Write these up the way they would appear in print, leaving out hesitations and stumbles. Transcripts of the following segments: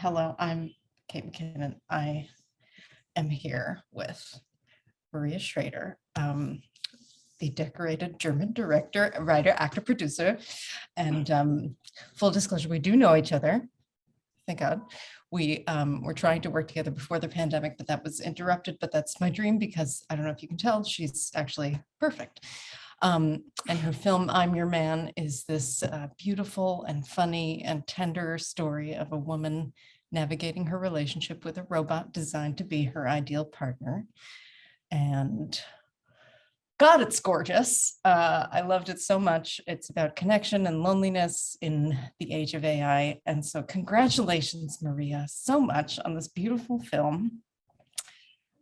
hello, I'm Kate McKinnon. I am here with Maria Schrader, the decorated German director, writer, actor, producer. And full disclosure, we do know each other. Thank God. We were trying to work together before the pandemic, but that was interrupted. But that's my dream because I don't know if you can tell, she's actually perfect. And her film, I'm Your Man, is this beautiful and funny and tender story of a woman navigating her relationship with a robot designed to be her ideal partner. And God, it's gorgeous. I loved it so much. It's about connection and loneliness in the age of AI. And so congratulations, Maria, so much on this beautiful film.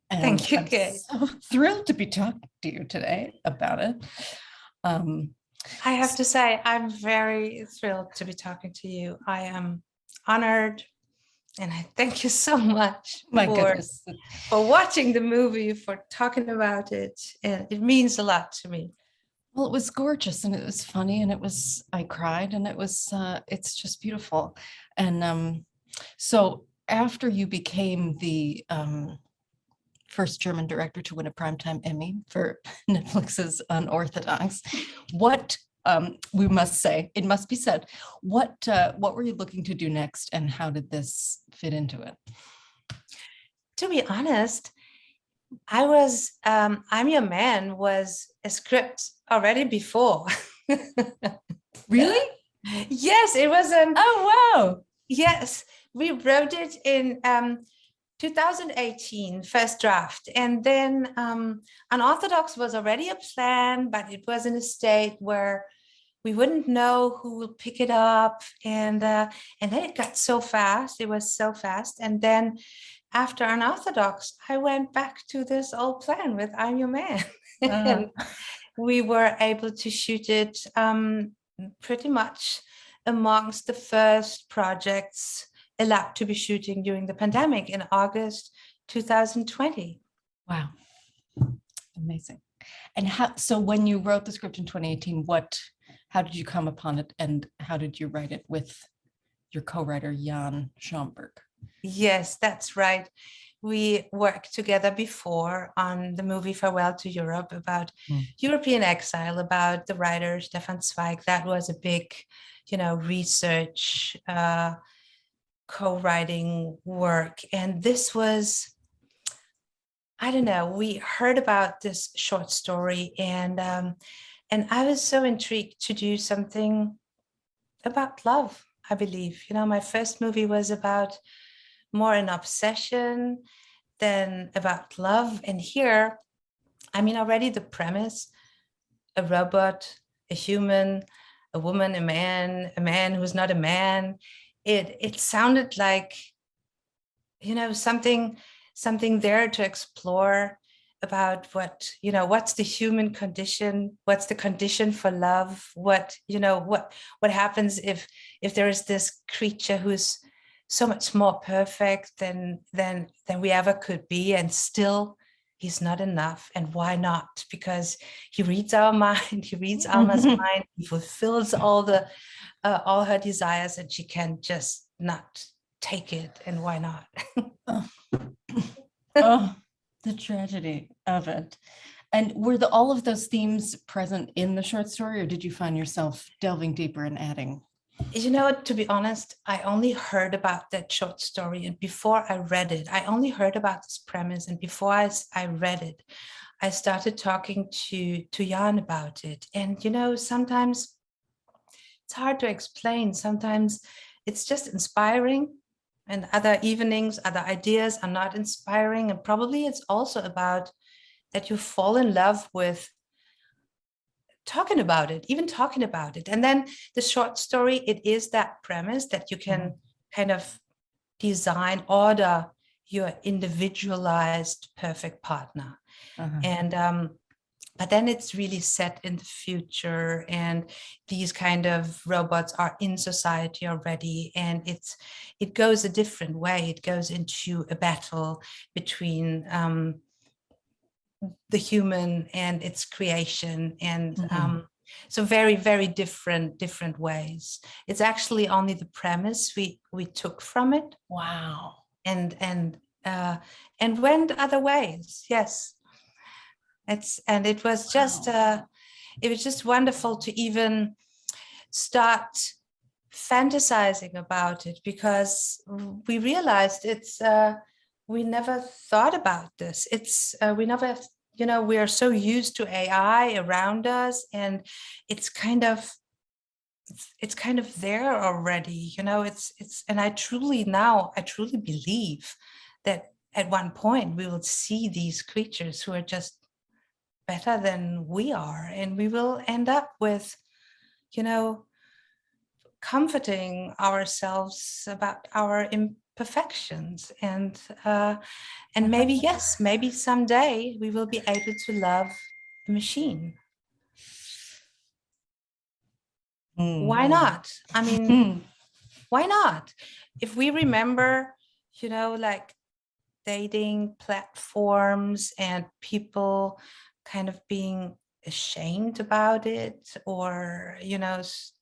And thank you, Kate. I'm so thrilled to be talking to you today about it. I have to say, I'm very thrilled to be talking to you. I am honored. And I thank you so much for watching the movie, for talking about it. And it means a lot to me. Well, it was gorgeous and it was funny and I cried and it's just beautiful. And so after you became the first German director to win a Primetime Emmy for Netflix's Unorthodox, what we must say, it must be said, what were you looking to do next and how did this fit into it? To be honest, I'm Your Man was a script already before. Really? Yes, it was oh, wow. Yes, we wrote it in 2018, first draft. And then Unorthodox was already a plan, but it was in a state where we wouldn't know who will pick it up. And then it got so fast. It was so fast. And then after Unorthodox, I went back to this old plan with I'm Your Man. And we were able to shoot it pretty much amongst the first projects allowed to be shooting during the pandemic in August 2020. Wow. Amazing. And so when you wrote the script in 2018, how did you come upon it and how did you write it with your co-writer, Jan Schomburg? Yes, that's right. We worked together before on the movie Farewell to Europe about European exile, about the writer Stefan Zweig. That was a big, research co-writing work. And this was, I don't know, we heard about this short story and I was so intrigued to do something about love, I believe. My first movie was about more an obsession than about love. And here, already the premise, a robot, a human, a woman, a man who's not a man, it sounded like, something there to explore about what's the human condition, what's the condition for love, what happens if there is this creature who's so much more perfect than we ever could be, and still he's not enough. And why not? Because he reads our mind, he reads Alma's mind, he fulfills all her desires, and she can just not take it. And why not? Oh, the tragedy of it. And were all of those themes present in the short story, or did you find yourself delving deeper and adding? To be honest, I only heard about that short story, and before I read it, I only heard about this premise, and before I read it, I started talking to Jan about it. And sometimes it's hard to explain. Sometimes it's just inspiring, and other evenings, other ideas are not inspiring. And probably it's also about that you fall in love with talking about it. And then the short story, it is that premise that you can kind of order your individualized perfect partner. And but then it's really set in the future, and these kind of robots are in society already, and it goes a different way. It goes into a battle between the human and its creation, and So very, very different ways. It's actually only the premise we took from it. Wow. And went other ways. Yes. It was just Wow. it was just wonderful to even start fantasizing about it, because we realized we never thought about this. We never, we are so used to AI around us, and it's kind of there already, and I truly believe that at one point we will see these creatures who are just better than we are, and we will end up with, comforting ourselves about our imperfections, and maybe, yes, maybe someday we will be able to love a machine. Why not? I mean, why not? If we remember, like dating platforms and people kind of being ashamed about it, or,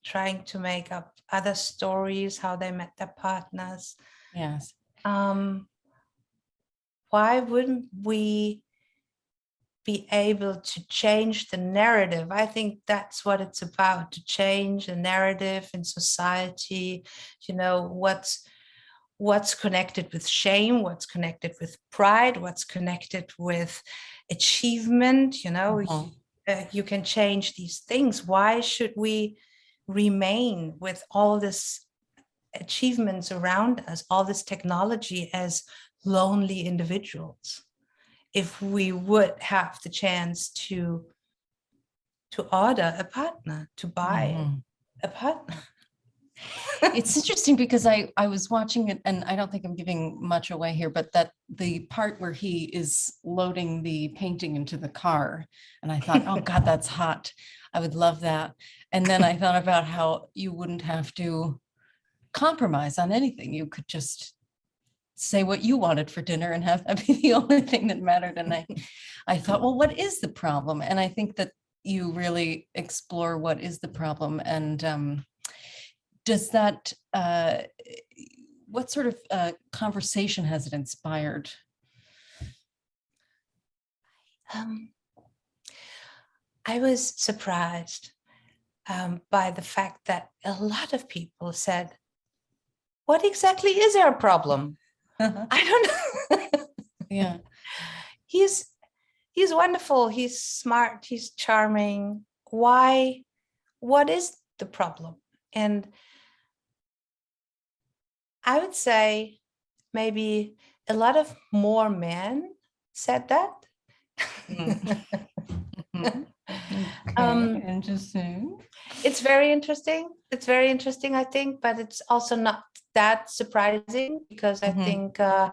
trying to make up other stories, how they met their partners. Yes. Why wouldn't we be able to change the narrative? I think that's what it's about, to change the narrative in society. What's connected with shame, what's connected with pride, what's connected with achievement. You can change these things. Why should we remain with all this achievements around us, all this technology, as lonely individuals, if we would have the chance to order a partner, to buy a partner? It's interesting because I was watching it, and I don't think I'm giving much away here, but that the part where he is loading the painting into the car, and I thought, oh God, that's hot. I would love that. And then I thought about how you wouldn't have to compromise on anything. You could just say what you wanted for dinner and have that be the only thing that mattered. And I thought, well, what is the problem? And I think that you really explore what is the problem. And does that, what sort of conversation has it inspired? I was surprised by the fact that a lot of people said, what exactly is our problem? I don't know. Yeah. He's wonderful. He's smart. He's charming. Why? What is the problem? And I would say maybe a lot of more men said that. Okay, interesting. It's very interesting. It's very interesting, I think, but it's also not that surprising, because I think, I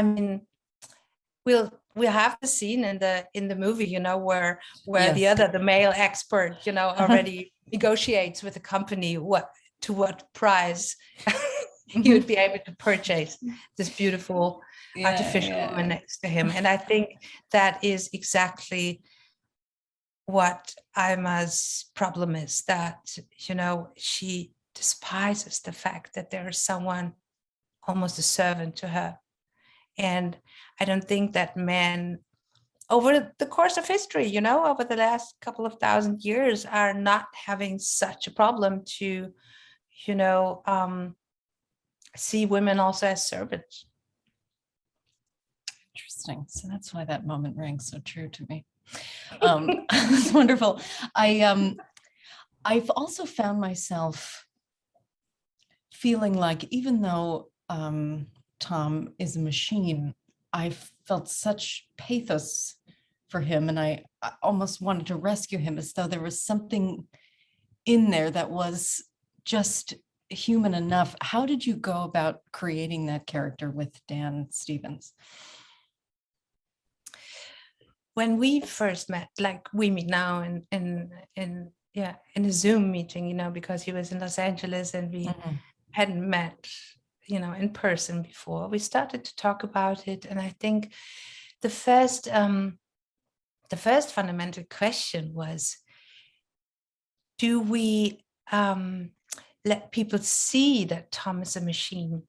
mean, we'll have the scene in the movie, where Yes. the male expert, already negotiates with the company what price he would be able to purchase this beautiful artificial woman next to him. And I think that is exactly what Alma's problem is, that, she despises the fact that there is someone almost a servant to her. And I don't think that men, over the course of history, over the last couple of thousand years, are not having such a problem to, see women also as servants. Interesting. So that's why that moment rang so true to me. It's wonderful. I've also found myself feeling like, even though Tom is a machine, I felt such pathos for him, and I almost wanted to rescue him, as though there was something in there that was just human enough. How did you go about creating that character with Dan Stevens? When we first met, like we meet now in a Zoom meeting, because he was in Los Angeles and we hadn't met, in person before, we started to talk about it. And I think the first fundamental question was, do we let people see that Tom is a machine?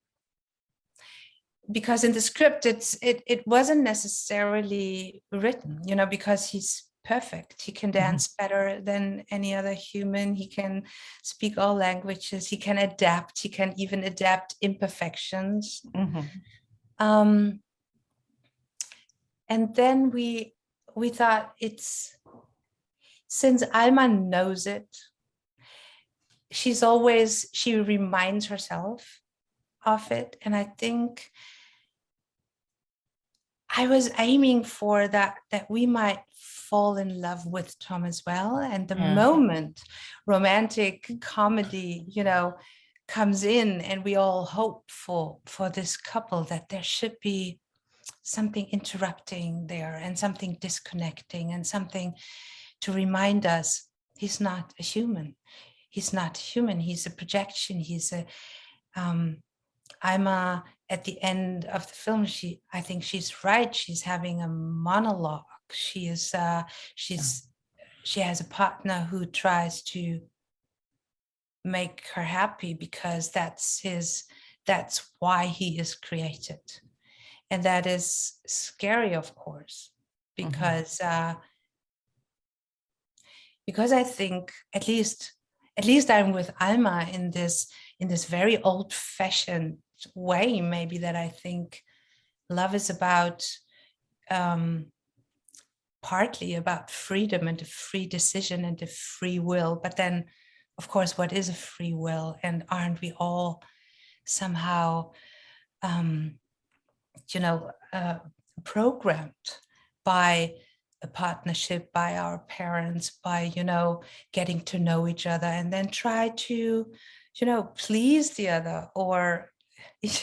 Because in the script, it wasn't necessarily written, because he's perfect. He can dance better than any other human. He can speak all languages. He can adapt. He can even adapt imperfections. And then we thought, since Alma knows it, she reminds herself of it. And I think I was aiming for that we might fall in love with Tom as well. And the moment romantic comedy, comes in, and we all hope for this couple, that there should be something interrupting there, and something disconnecting, and something to remind us he's not a human. He's not human. He's a projection. He's a Alma, at the end of the film, I think she's right. She's having a monologue. She has a partner who tries to make her happy, because that's why he is created. And that is scary, of course, because I think, at least I'm with Alma in this very old-fashioned way, maybe, that I think love is about partly about freedom and a free decision and a free will. But then, of course, what is a free will? And aren't we all somehow programmed by a partnership, by our parents, by getting to know each other, and then try to please the other, or it's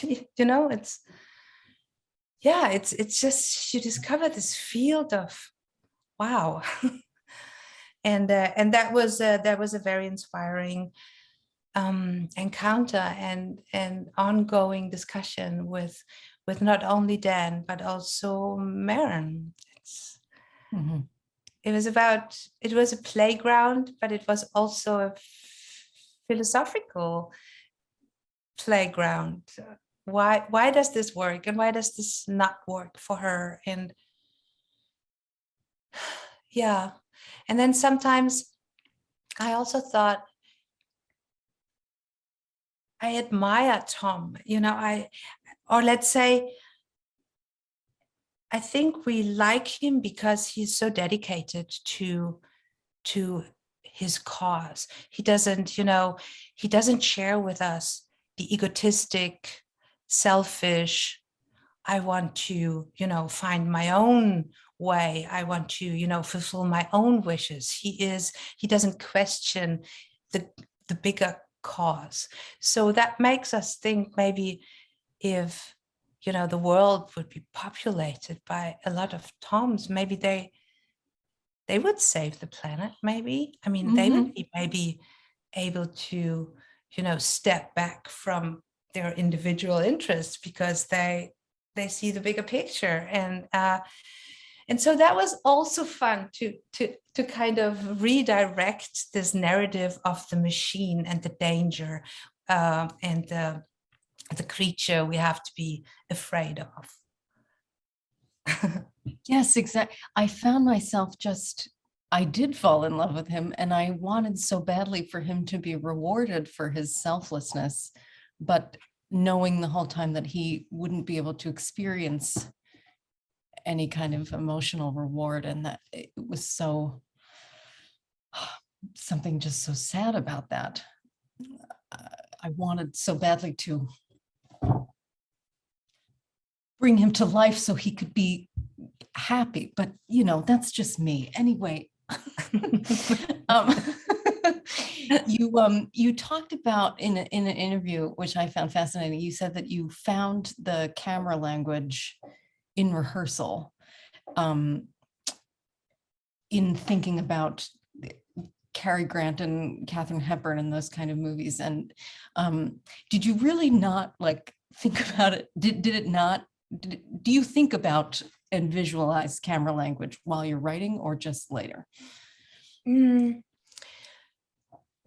just, you discover this field of wow. And that was a very inspiring encounter and ongoing discussion with not only Dan but also Maren. It was a playground, but it was also a philosophical playground. Why does this work, and why does this not work for her? And and then sometimes I also thought, I admire Tom, or let's say, I think we like him because he's so dedicated to his cause. He doesn't share with us the egotistic, selfish, I want to, find my own way. I want to, fulfill my own wishes. He doesn't question the bigger cause. So that makes us think, maybe if the world would be populated by a lot of Toms, maybe they would save the planet. Maybe, I mean, they would be maybe able to step back from their individual interests, because they see the bigger picture. And so that was also fun to kind of redirect this narrative of the machine and the danger and the creature we have to be afraid of. Yes, exactly. I found myself I did fall in love with him, and I wanted so badly for him to be rewarded for his selflessness, but knowing the whole time that he wouldn't be able to experience any kind of emotional reward, and that it was something just so sad about that. I wanted so badly to bring him to life so he could be happy, but that's just me anyway. You talked about in an interview, which I found fascinating, you said that you found the camera language in rehearsal, in thinking about Cary Grant and Katharine Hepburn and those kind of movies. And did you really not think about it? Do you think about and visualize camera language while you're writing, or just later?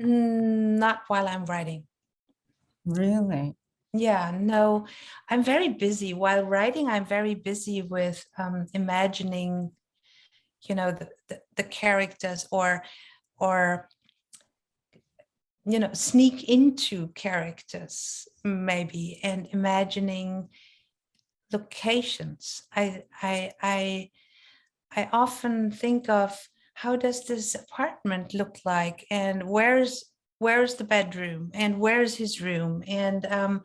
Not while I'm writing. Really? Yeah, no, I'm very busy. While writing, I'm very busy with imagining, the characters, or sneak into characters maybe, and imagining locations. I often think of, how does this apartment look like, and where's the bedroom, and where's his room, and and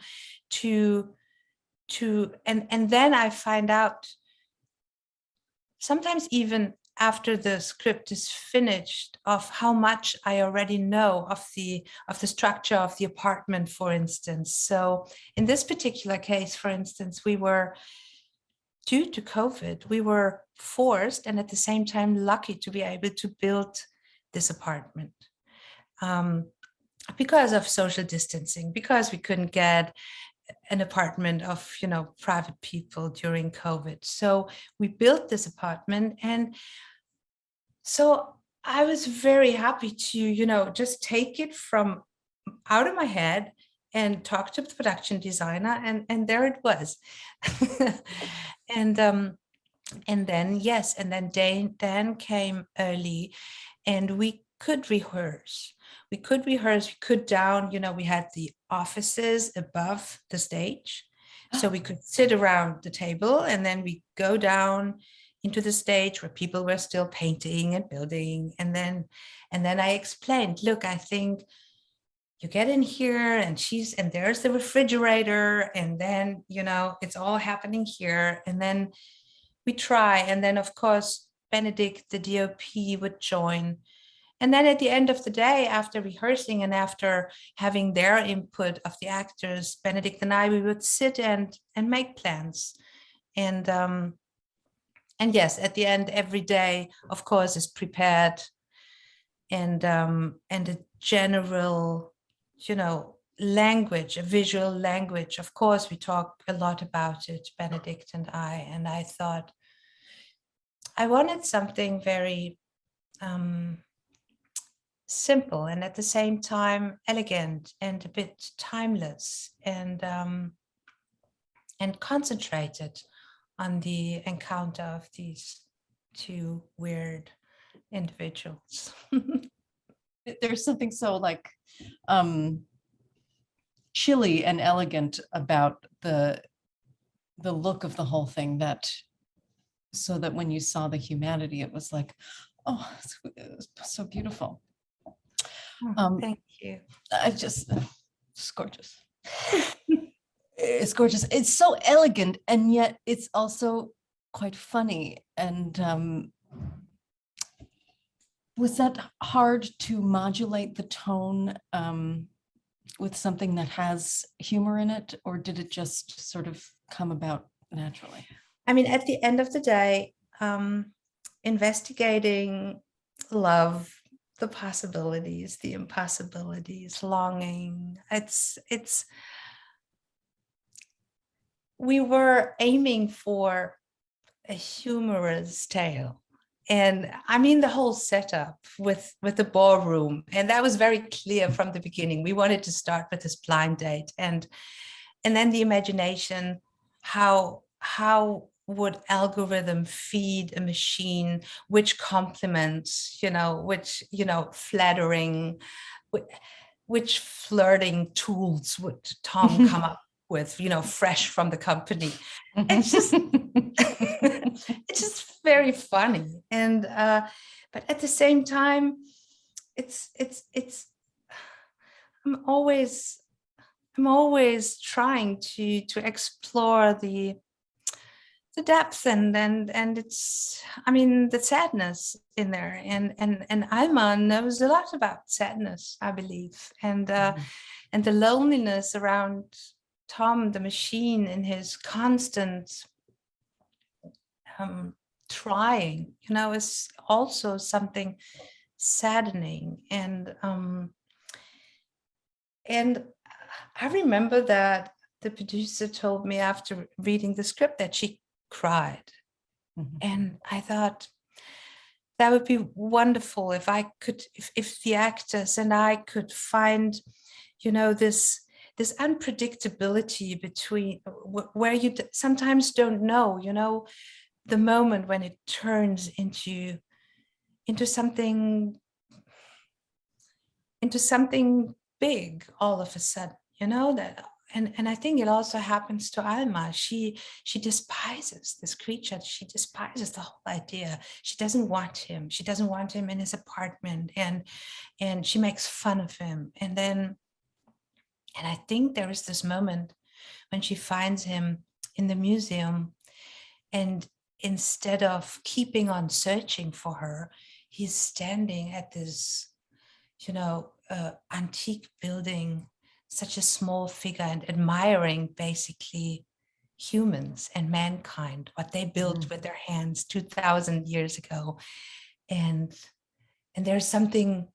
then I find out, sometimes even after the script is finished, of how much I already know of the structure of the apartment, for instance. So in this particular case, for instance, due to COVID, we were forced and at the same time lucky to be able to build this apartment, because of social distancing, because we couldn't get an apartment of private people during COVID. So we built this apartment, and so I was very happy to just take it from out of my head and talk to the production designer, and there it was. and then, yes, and then Dan came early, and we could rehearse. We could down, we had the offices above the stage. So we could sit around the table, and then we go down into the stage where people were still painting and building. And then I explained, look, I think you get in here, and there's the refrigerator, and then, it's all happening here. And then we try. And then, of course, Benedict, the DOP, would join. And then at the end of the day, after rehearsing and after having their input of the actors, Benedict and I, we would sit and make plans. And yes, at the end, every day, of course, is prepared, and a general, language, a visual language. Of course, we talk a lot about it, Benedict and I thought I wanted something very simple, and at the same time elegant, and a bit timeless, and concentrated on the encounter of these two weird individuals. There's something so like chilly and elegant about the look of the whole thing, that so that when you saw the humanity, it was like, oh, it's so beautiful. Thank you. It's gorgeous. It's gorgeous. It's so elegant, and yet it's also quite funny. And was that hard to modulate the tone with something that has humor in it, or did it just sort of come about naturally? I mean, at the end of the day, investigating love, the possibilities, the impossibilities, longing, we were aiming for a humorous tale. And I mean, the whole setup with the ballroom, and that was very clear from the beginning. We wanted to start with this blind date, and then the imagination, how would algorithm feed a machine which compliments, which, flattering, which flirting tools would Tom come up with, fresh from the company. It's just it's just very funny. And but at the same time, it's I'm always trying to explore the depth, and it's, I mean, the sadness in there, and Alma knows a lot about sadness, I believe, and the loneliness around Tom the machine, in his constant trying, is also something saddening. And I remember that the producer told me after reading the script that she cried. And I thought, that would be wonderful if I could, if the actors and I could find, this unpredictability between where you sometimes don't know, the moment when it turns into something big all of a sudden, that. And I think it also happens to Alma. She despises this creature. She despises the whole idea. She doesn't want him. She doesn't want him in his apartment, and she makes fun of him. And I think there is this moment when she finds him in the museum, and instead of keeping on searching for her, he's standing at this, antique building, such a small figure, and admiring basically humans and mankind, what they built with their hands 2000 years ago. And there's something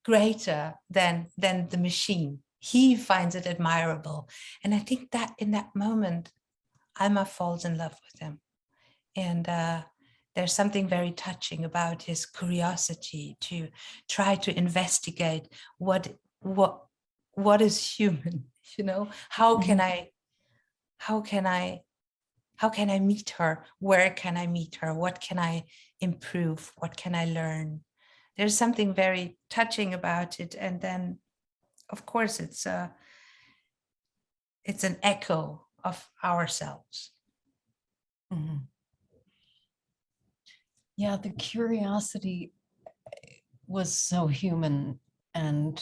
greater than the machine. He finds it admirable. And I think that in that moment, Alma falls in love with him. And there's something very touching about his curiosity to try to investigate what is human. How can I meet her? Where can I meet her? What can I improve? What can I learn? There's something very touching about it. And then, of course, it's an echo of ourselves. Mm-hmm. Yeah, the curiosity was so human, and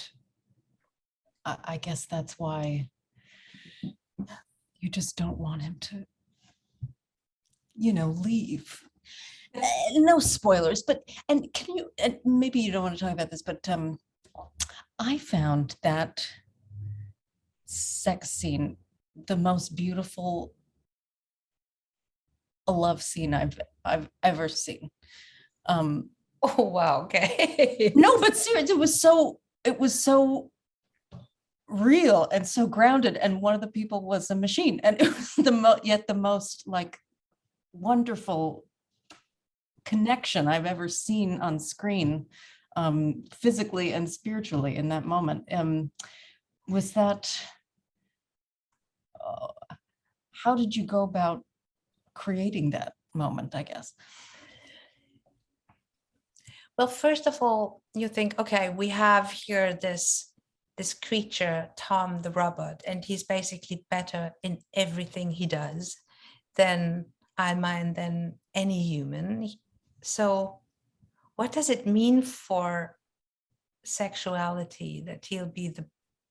I guess that's why you just don't want him to, leave. No spoilers, and maybe you don't want to talk about this, but I found that sex scene the most beautiful love scene I've ever seen. Oh wow, okay. No, but seriously, it was so real and so grounded, and one of the people was a machine, and it was yet the most like wonderful connection I've ever seen on screen, physically and spiritually in that moment. Was that how did you go about creating that moment, I guess? Well, first of all, you think, okay, we have here this creature, Tom the robot, and he's basically better in everything he does than Alma and than any human. So what does it mean for sexuality that he'll be the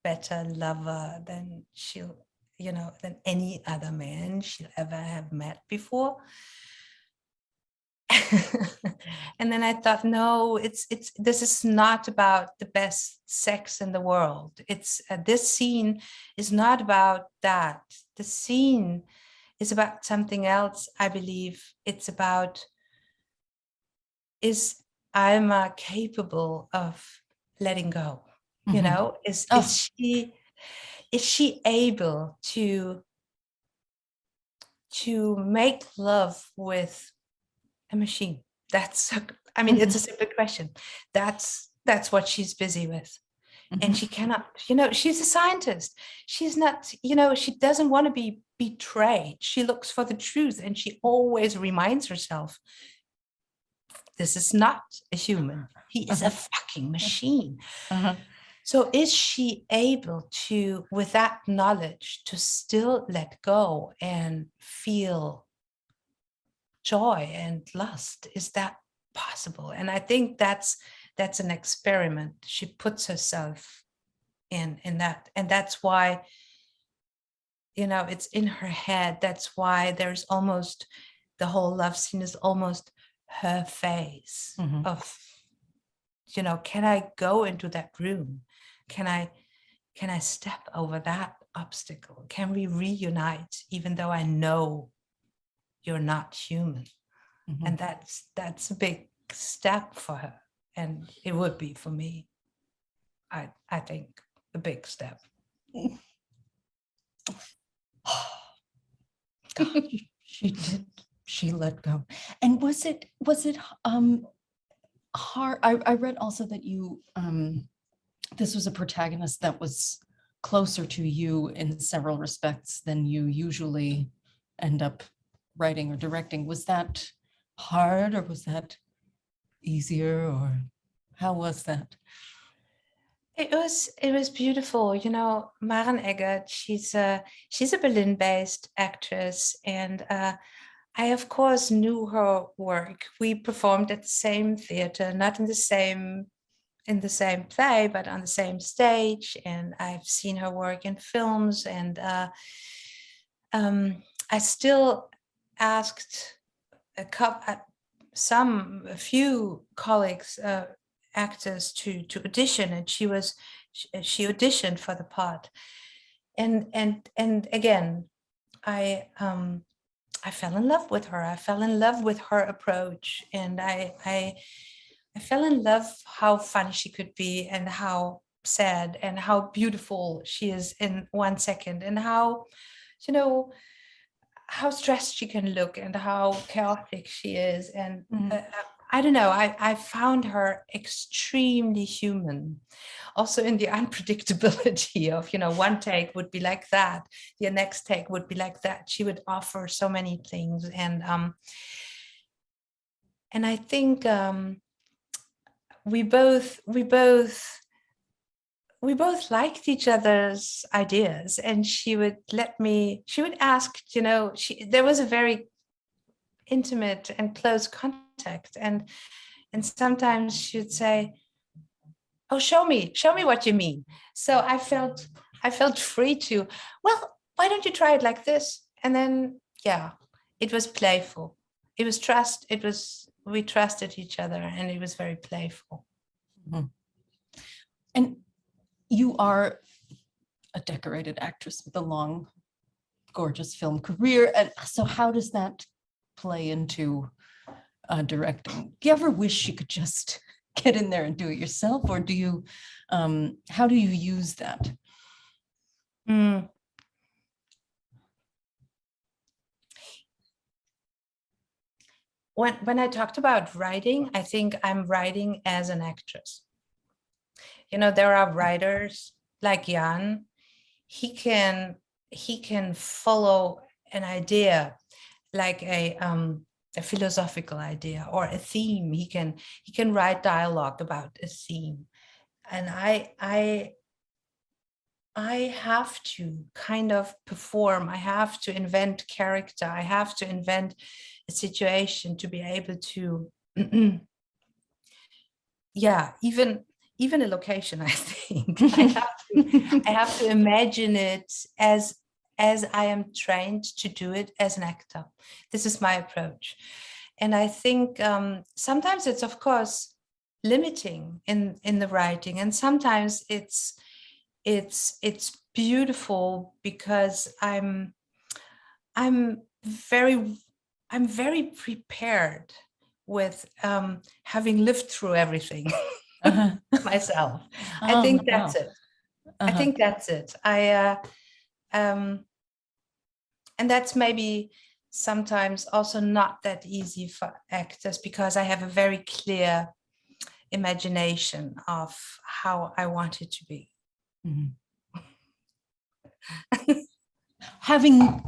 better lover than than any other man she'll ever have met before? And then I thought, no, this is not about the best sex in the world. It's this scene is not about that. The scene is about something else, I believe. It's about, is Alma capable of letting go? Is she able to make love with a machine? It's a simple question. That's what she's busy with. And she cannot, she's a scientist. She's not, she doesn't want to be betrayed. She looks for the truth, and she always reminds herself, this is not a human. He is a fucking machine. So is she able to, with that knowledge, to still let go and feel joy and lust? Is that possible? And I think that's an experiment she puts herself in that. And that's why, it's in her head. That's why there's almost, the whole love scene is almost her face of, can I go into that room? Can I step over that obstacle? Can we reunite, even though I know you're not human? And that's a big step for her, and it would be for me. I think a big step. She did. She let go. And was it hard. I read also that you this was a protagonist that was closer to you in several respects than you usually end up writing or directing. Was that hard, or was that easier, or how was that? It was beautiful. Maren Eggert, she's a Berlin-based actress, and I of course knew her work. We performed at the same theater, not in the same play, but on the same stage. And I've seen her work in films, and I still asked a few colleagues, actors, to audition, and she auditioned for the part. And again, I fell in love with her. I fell in love with her approach, and I fell in love how funny she could be, and how sad and how beautiful she is in 1 second, and you know, how stressed she can look, and how chaotic she is. And I don't know, I found her extremely human. Also in the unpredictability of, one take would be like that, the next take would be like that. She would offer so many things. And I think we both liked each other's ideas, and she would ask, there was a very intimate and close contact, and sometimes she would say, oh, show me what you mean. So I felt free to, well, why don't you try it like this? And then, yeah, it was playful. It was trust. We trusted each other, and it was very playful. Mhm. And you are a decorated actress with a long, gorgeous film career. And so how does that play into directing? Do you ever wish you could just get in there and do it yourself? Or do you, how do you use that? When I talked about writing, I think I'm writing as an actress. There are writers like Jan. He can follow an idea, like a philosophical idea or a theme. He can write dialogue about a theme, and I have to kind of perform. I have to invent character. I have to invent a situation to be able to, yeah, even a location. I think I have to imagine it as I am trained to do it as an actor. This is my approach, and I think sometimes it's, of course, limiting in the writing, and sometimes it's beautiful, because I'm very prepared with having lived through everything myself. I think that's it. I think that's it. And that's maybe sometimes also not that easy for actors, because I have a very clear imagination of how I want it to be. Mm-hmm. having oh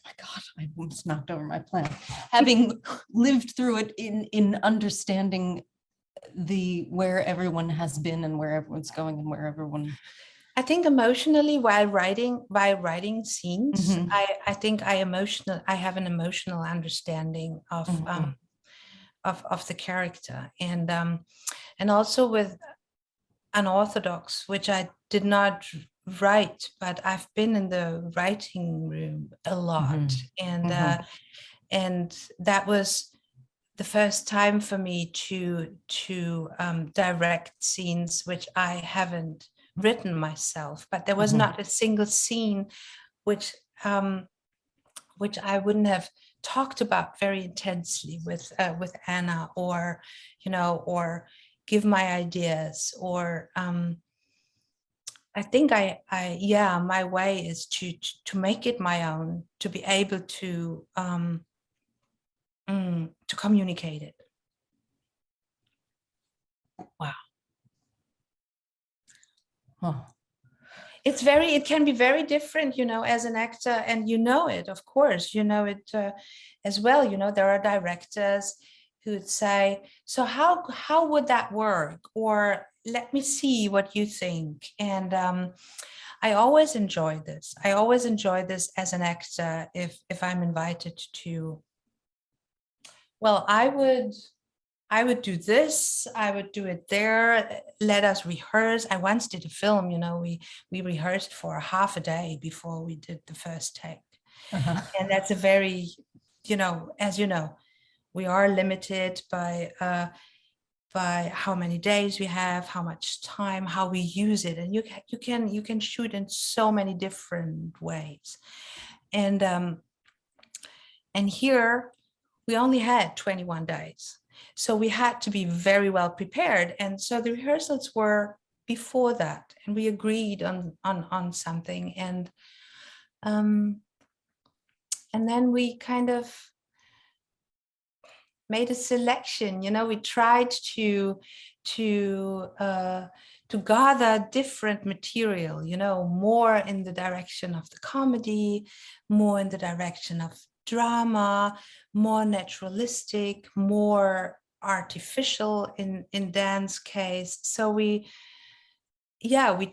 my God, I almost knocked over my plant. Having lived through it in understanding where everyone has been and where everyone's going and where everyone. I think emotionally, while writing scenes, I think I have an emotional understanding of the character, and also with Unorthodox, which I did not write, but I've been in the writing room a lot, and that was the first time for me to direct scenes which I haven't written myself. But there was not a single scene which I wouldn't have talked about very intensely with Anna, or give my ideas, or I think my way is to make it my own, to be able to communicate it. Wow. Oh, It can be very different, as an actor, and it, of course, it as well. There are directors who would say, so how would that work? Or let me see what you think. And I always enjoy this. I always enjoy this as an actor if I'm invited to, well, I would do this, I would do it there, let us rehearse. I once did a film, we rehearsed for half a day before we did the first take. uh-huh. And that's a very, as we are limited by how many days we have, how much time, how we use it. And you can shoot in so many different ways. And here we only had 21 days. So we had to be very well prepared. And so the rehearsals were before that, and we agreed on something. And then we kind of made a selection. We tried to gather different material, more in the direction of the comedy, more in the direction of drama, more naturalistic, more artificial in Dan's case. So we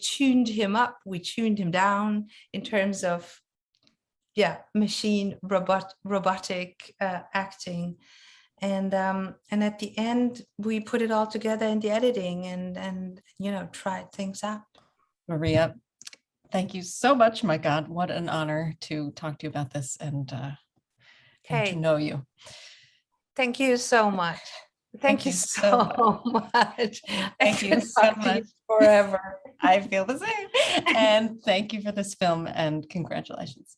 tuned him up, we tuned him down in terms of machine robotic acting. And at the end we put it all together in the editing and tried things out. Maria, thank you so much. My God, what an honor to talk to you about this and to know you. Thank you so much. Thank you so much. Thank you so much. Forever. I feel the same. And thank you for this film and congratulations.